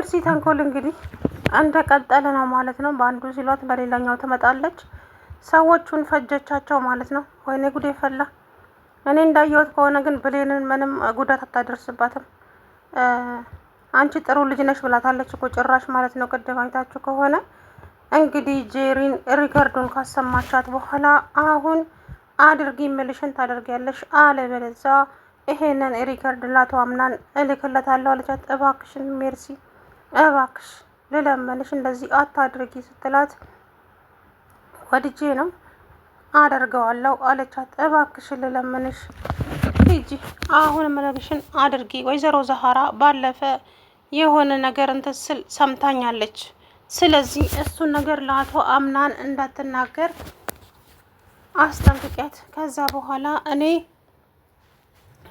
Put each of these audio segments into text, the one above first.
የሜርሲ ተንኮል እንግዲህ እንደቀጠለ ነው ማለት ነው። በአንዱ ሲሏት በሌላኛው ትመጣለች። ሰዎቹን ፈጀቻቸው ማለት ነው። ወይኔ ጉዴ ፈላ። እኔ እንዳየሁት ከሆነ ግን ብሌንን ምንም ጉዳት አታደርስባትም። አንቺ ጥሩ ልጅ ነሽ ብላታለች እኮ ጭራሽ ማለት ነው። ቅድም አይታችሁ ከሆነ እንግዲህ ጄሪን ሪከርዱን ካሰማቻት በኋላ አሁን አድርጊ ምልሽን ታደርጊያለሽ፣ አለበለዚያ ይሄንን ሪከርድ ላቶ አምናን እልክለታለሁ አለቻት። እባክሽን ሜርሲ እባክሽ ልለመንሽ እንደዚህ አታድርጊ ስትላት ወድጄ ነው አደርገዋለሁ አለቻት። እባክሽ ልለምንሽ ሂጂ አሁን ምነግርሽን አድርጊ። ወይዘሮ ዛሃራ ባለፈ የሆነ ነገር እንትን ስል ሰምታኛለች። ስለዚህ እሱን ነገር ለአቶ አምናን እንዳትናገር አስጠንቅቂያት። ከዛ በኋላ እኔ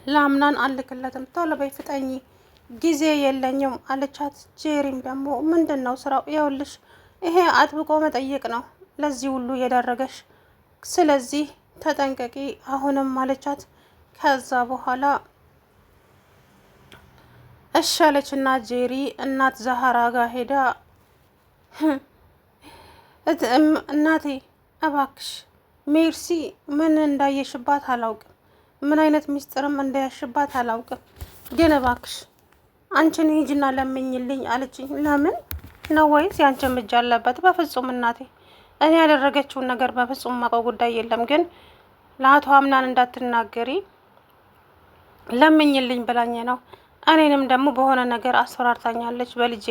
ለአምናን አልክለትም፣ ቶሎ በይ ፍጠኝ፣ ጊዜ የለኝም አለቻት። ጄሪም ደግሞ ምንድን ነው ስራው? ይኸውልሽ ይሄ አጥብቆ መጠየቅ ነው ለዚህ ሁሉ የዳረገሽ፣ ስለዚህ ተጠንቀቂ አሁንም አለቻት። ከዛ በኋላ እሺ አለችና ጄሪ እናት ዛሃራ ጋር ሄዳ እናቴ እባክሽ ሜርሲ ምን እንዳየሽባት አላውቅም፣ ምን አይነት ሚስጥርም እንዳያሽባት አላውቅም፣ ግን እባክሽ አንቺን ሂጂና ለምኝልኝ አለችኝ። ለምን ነው ወይስ ያንቺን እጅ አለበት? በፍጹም እናቴ እኔ ያደረገችውን ነገር በፍጹም ማውቀው ጉዳይ የለም፣ ግን ለአቶ አምናን እንዳትናገሪ ለምኝልኝ ብላኝ ነው። እኔንም ደግሞ በሆነ ነገር አስፈራርታኛለች በልጄ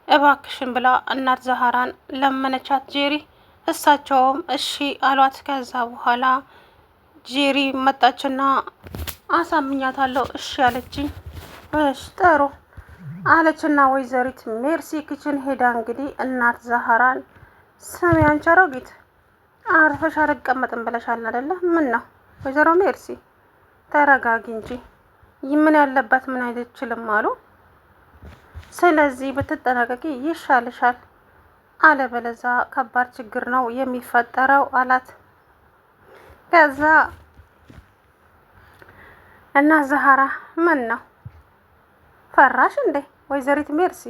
እባክሽን ብላ እናት ዛሃራን ለመነቻት ጄሪ። እሳቸውም እሺ አሏት። ከዛ በኋላ ጄሪ መጣችና አሳምኛታለሁ እሺ አለችኝ። እሺ ጥሩ አለችና ወይዘሪት ሜርሲ ክችን ሄዳ እንግዲህ እናት ዛሃራን ስሚ አንቺ አሮጊት አርፈሽ አልቀመጥም ብለሻል አይደለ? ምን ነው ወይዘሮ ሜርሲ ተረጋጊ እንጂ ምን ያለበት ምን አይችልም አሉ። ስለዚህ ብትጠነቀቂ ይሻልሻል፣ አለበለዛ ከባድ ችግር ነው የሚፈጠረው አላት። ከዛ እና ዛሃራ ምን ነው ፈራሽ እንዴ ወይዘሪት ሜርሲ?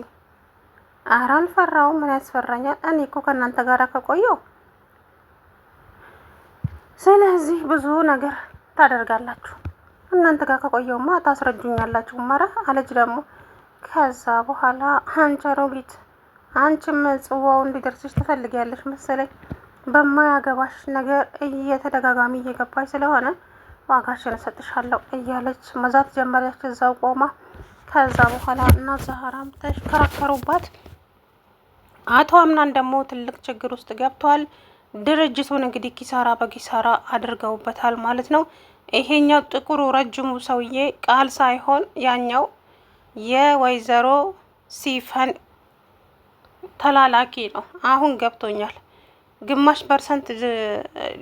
ኧረ አልፈራውም፣ ምን ያስፈራኛል? እኔ እኮ ከእናንተ ጋር ከቆየው ስለዚህ ብዙ ነገር ታደርጋላችሁ፣ እናንተ ጋር ከቆየውማ ታስረጁኛላችሁ ማረ አለች ደግሞ። ከዛ በኋላ አንቺ አሮጊት አንቺም ጽዋው እንዲደርስሽ ትፈልጊያለሽ መሰለኝ፣ በማያገባሽ ነገር እየተደጋጋሚ እየገባሽ ስለሆነ ዋጋሽን እሰጥሻለሁ እያለች መዛት ጀመረች እዛው ቆማ። ከዛ በኋላ እናት ዛሃራም ተከራከሩባት። አቶ አምናን ደግሞ ትልቅ ችግር ውስጥ ገብቷል። ድርጅቱን እንግዲህ ኪሳራ በኪሳራ አድርገውበታል ማለት ነው። ይሄኛው ጥቁሩ ረጅሙ ሰውዬ ቃል ሳይሆን ያኛው የወይዘሮ ሲፈን ተላላኪ ነው። አሁን ገብቶኛል። ግማሽ ፐርሰንት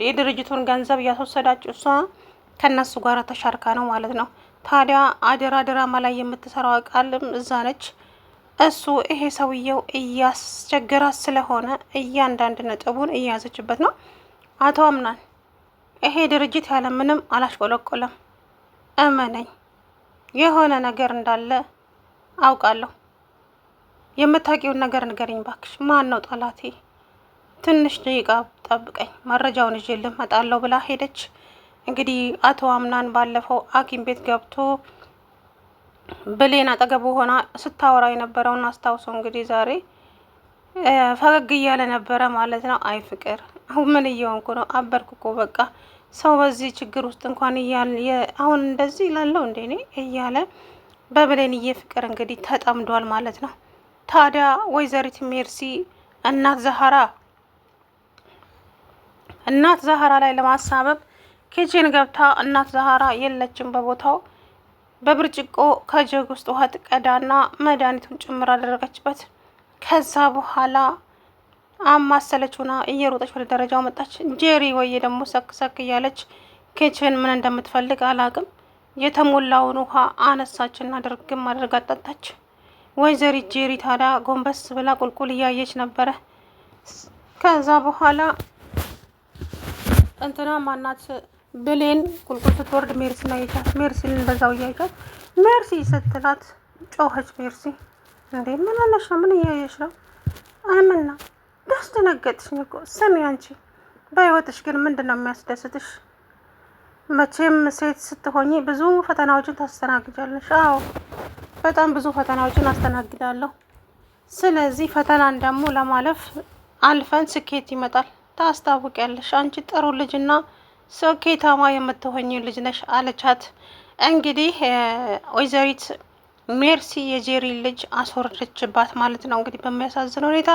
የድርጅቱን ገንዘብ እያስወሰዳች እሷ ከነሱ ጋር ተሻርካ ነው ማለት ነው። ታዲያ አደራ ድራማ ላይ የምትሰራው ቃልም እዛ ነች። እሱ ይሄ ሰውየው እያስቸገራት ስለሆነ እያንዳንድ ነጥቡን እያያዘችበት ነው። አቶ አምናን ይሄ ድርጅት ያለ ምንም አላሽቆለቆለም፣ እመነኝ፣ የሆነ ነገር እንዳለ አውቃለሁ። የምታውቂውን ነገር ንገሪኝ ባክሽ። ማን ነው ጠላቴ? ትንሽ ደቂቃ ጠብቀኝ፣ መረጃውን ይዤ ልመጣለሁ ብላ ሄደች። እንግዲህ አቶ አምናን ባለፈው ሐኪም ቤት ገብቶ ብሌን አጠገቡ ሆና ስታወራ የነበረውን አስታውሶ እንግዲህ ዛሬ ፈገግ እያለ ነበረ ማለት ነው። አይ ፍቅር ምን እየሆንኩ ነው? አበርኩ እኮ በቃ ሰው በዚህ ችግር ውስጥ እንኳን አሁን እንደዚህ ይላለው እንዴ እኔ እያለ በብሌንዬ ፍቅር እንግዲህ ተጠምዷል ማለት ነው። ታዲያ ወይዘሪት ሜርሲ እናት ዛሃራ ላይ ለማሳበብ ኪችን ገብታ እናት ዛሃራ የለችም በቦታው። በብርጭቆ ከጀግ ውስጥ ውሃ ትቀዳና መድኃኒቱን ጭምር አደረገችበት። ከዛ በኋላ አማሰለችውና እየሮጠች ወደ ደረጃው መጣች። ጄሪ ወይዬ ደግሞ ሰክ እያለች ኪችን ምን እንደምትፈልግ አላቅም የተሞላውን ውሃ አነሳችና ድርግም አድርጋ ጠጣች። ወይዘሪት ጄሪ ታዲያ ጎንበስ ብላ ቁልቁል እያየች ነበረ። ከዛ በኋላ እንትና ማናት ብሌን ቁልቁል ስትወርድ ሜርሲን አየቻት። ሜርሲን እንደዛው እያየቻት ሜርሲ ስትላት ጮኸች። ሜርሲ እንዴ ምን ሆነሽ ነው? ምን እያየሽ ነው? አምና ያስደነገጥሽኝ እኮ። ስሚ አንቺ በህይወትሽ ግን ምንድን ነው የሚያስደስትሽ? መቼም ሴት ስትሆኚ ብዙ ፈተናዎችን ታስተናግጃለሽ። አዎ በጣም ብዙ ፈተናዎችን አስተናግዳለሁ። ስለዚህ ፈተናን ደግሞ ለማለፍ አልፈን ስኬት ይመጣል። ታስታውቂያለሽ። አንቺ ጥሩ ልጅና ስኬታማ የምትሆኝ ልጅ ነሽ አለቻት። እንግዲህ ወይዘሪት ሜርሲ የጄሪ ልጅ አስወረደችባት ማለት ነው እንግዲህ በሚያሳዝን ሁኔታ።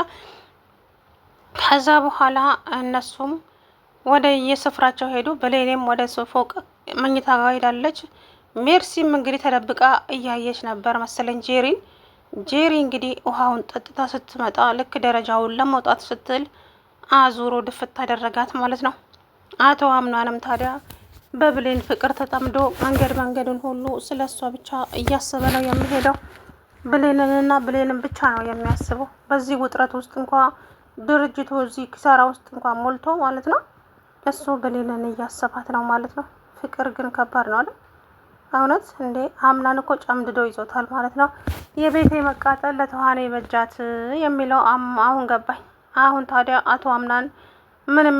ከዛ በኋላ እነሱም ወደ የስፍራቸው ሄዱ። ብሌኔም ወደ ፎቅ መኝታ ጋር ሄዳለች። ሜርሲም እንግዲህ ተደብቃ እያየች ነበር መሰለኝ ጄሪን። ጄሪ እንግዲህ ውሃውን ጠጥታ ስትመጣ ልክ ደረጃውን ለመውጣት ስትል አዙሮ ድፍት አደረጋት ማለት ነው። አቶ አምኗንም ታዲያ በብሌን ፍቅር ተጠምዶ መንገዱን ሁሉ ስለ እሷ ብቻ እያሰበ ነው የሚሄደው። ብሌንንና ብሌንን ብቻ ነው የሚያስበው። በዚህ ውጥረት ውስጥ እንኳ ድርጅቱ እዚህ ኪሳራ ውስጥ እንኳን ሞልቶ ማለት ነው እሱ ብሌንን እያሰባት ነው ማለት ነው። ፍቅር ግን ከባድ ነው አይደል? እውነት እንዴ አምናን እኮ ጨምድዶ ይዞታል ማለት ነው። የቤቴ መቃጠል ለተዋኔ በጃት የሚለው አሁን ገባኝ። አሁን ታዲያ አቶ አምናን ምንም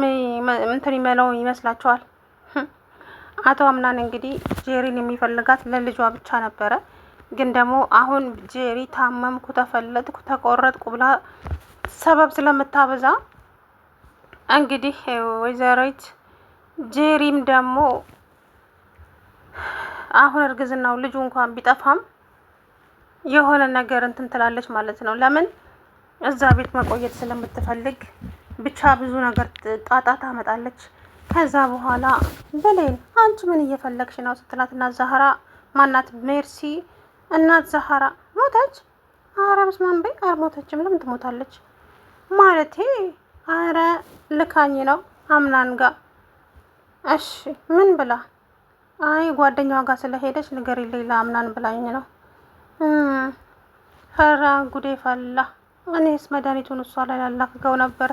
እንትን ይመለው ይመስላችኋል? አቶ አምናን እንግዲህ ጄሪን የሚፈልጋት ለልጇ ብቻ ነበረ። ግን ደግሞ አሁን ጄሪ ታመምኩ፣ ተፈለጥኩ፣ ተቆረጥኩ ብላ ሰበብ ስለምታበዛ እንግዲህ ወይዘሪት ጄሪም ደግሞ አሁን እርግዝናው ልጁ እንኳን ቢጠፋም የሆነ ነገር እንትን ትላለች ማለት ነው። ለምን እዛ ቤት መቆየት ስለምትፈልግ ብቻ ብዙ ነገር ጣጣ ታመጣለች። ከዛ በኋላ ብሌን አንቺ ምን እየፈለግሽ ነው ስትላት፣ እናት ዛህራ ማናት ሜርሲ እናት ዛህራ ሞተች? አረ በስመ አብ በይ። አልሞተችም። ለምን ትሞታለች? ማለቴ አረ ልካኝ ነው አምናን ጋር። እሺ ምን ብላ? አይ ጓደኛዋ ጋር ስለሄደች ንገሪልኝ ለአምናን ብላኝ ነው። ፈራ ጉዴ ፈላ። እኔስ መድኃኒቱን እሷ ላይ ላላክገው ነበረ።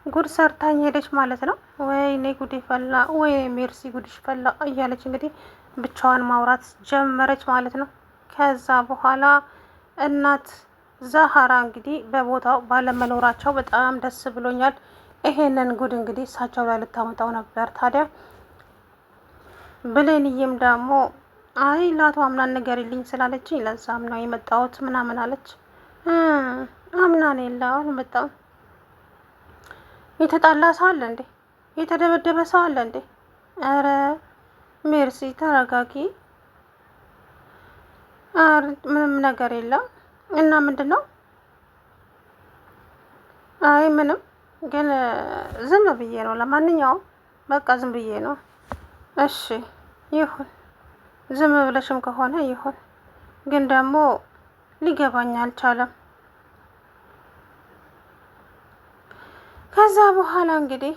ጉድ ሰርታኝ ሄደች ማለት ነው። ወይኔ ጉዴ ፈላ፣ ወይ ሜርሲ ጉድሽ ፈላ እያለች እንግዲህ ብቻዋን ማውራት ጀመረች ማለት ነው። ከዛ በኋላ እናት ዛህራ እንግዲህ በቦታው ባለመኖራቸው በጣም ደስ ብሎኛል። ይሄንን ጉድ እንግዲህ እሳቸው ላይ ልታመጣው ነበር። ታዲያ ብሌንዬም ደግሞ አይ ለአቶ አምናን ንገሪልኝ ስላለችኝ ለዛም ነው የመጣሁት ምናምን አለች። አምናን የለ አልመጣም። የተጣላ ሰው አለ እንዴ? የተደበደበ ሰው አለ እንዴ? አረ ሜርሲ ተረጋጊ። ምንም ነገር የለም። እና ምንድን ነው? አይ ምንም፣ ግን ዝም ብዬ ነው። ለማንኛውም በቃ ዝም ብዬ ነው። እሺ ይሁን፣ ዝም ብለሽም ከሆነ ይሁን። ግን ደግሞ ሊገባኝ አልቻለም። ከዛ በኋላ እንግዲህ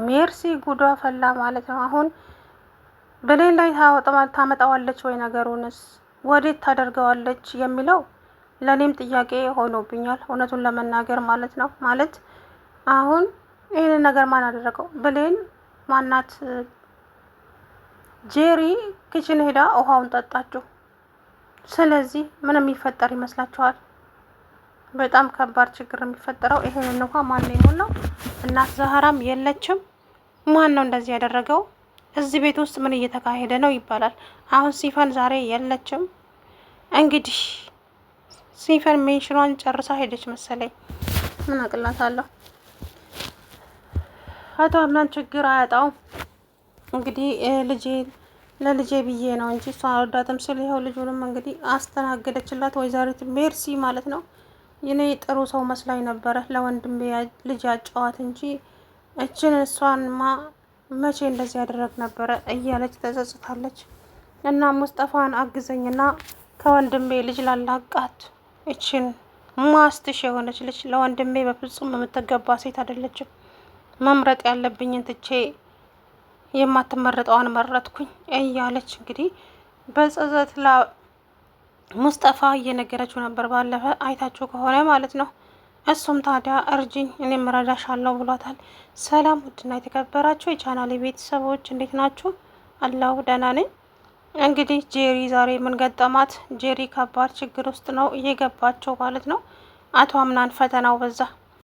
ሜርሲ ጉዷ ፈላ ማለት ነው። አሁን ብሌን ላይ ታመጣዋለች ወይ ነገሩንስ ወዴት ታደርገዋለች የሚለው ለእኔም ጥያቄ ሆኖብኛል፣ እውነቱን ለመናገር ማለት ነው። ማለት አሁን ይህንን ነገር ማን አደረገው? ብሌን ማናት? ጄሪ ኪችን ሄዳ ውሃውን ጠጣችው። ስለዚህ ምን የሚፈጠር ይመስላችኋል? በጣም ከባድ ችግር የሚፈጠረው ይሄንን ውሃ ማን ነው የሞላው? እናት ዛህራም የለችም። ማን ነው እንደዚህ ያደረገው? እዚህ ቤት ውስጥ ምን እየተካሄደ ነው ይባላል። አሁን ሲፈን ዛሬ የለችም። እንግዲህ ሲፈን ሜንሽኗን ጨርሳ ሄደች መሰለኝ። ምን አቅላታለሁ። አቶ አምናን ችግር አያጣውም። እንግዲህ ለልጄ ብዬ ነው እንጂ እሷ አልወዳትም ስል ይኸው ልጁንም እንግዲህ አስተናገደችላት ወይዘሪት ሜርሲ ማለት ነው። ይኔ ጥሩ ሰው መስላኝ ነበረ ለወንድሜ ልጅ አጫዋት እንጂ እሷንማ መቼ እንደዚህ ያደረግ ነበረ እያለች ተጸጽታለች። እና ሙስጠፋን አግዘኝና ከወንድሜ ልጅ ላላቃት። እችን ማስትሽ የሆነች ልጅ ለወንድሜ በፍጹም የምትገባ ሴት አይደለችም። መምረጥ ያለብኝን ትቼ የማትመረጠዋን መረጥኩኝ እያለች እንግዲህ በጸጸት ሙስጠፋ እየነገረችው ነበር። ባለፈ አይታችሁ ከሆነ ማለት ነው። እሱም ታዲያ እርጅኝ እኔም እረዳሻለሁ ብሏታል። ሰላም ውድና የተከበራችሁ የቻናሌ ቤተሰቦች እንዴት ናችሁ? አላሁ ደህና ነኝ። እንግዲህ ጄሪ ዛሬ ምን ገጠማት? ጄሪ ከባድ ችግር ውስጥ ነው እየገባቸው ማለት ነው። አቶ አምናን ፈተናው በዛ።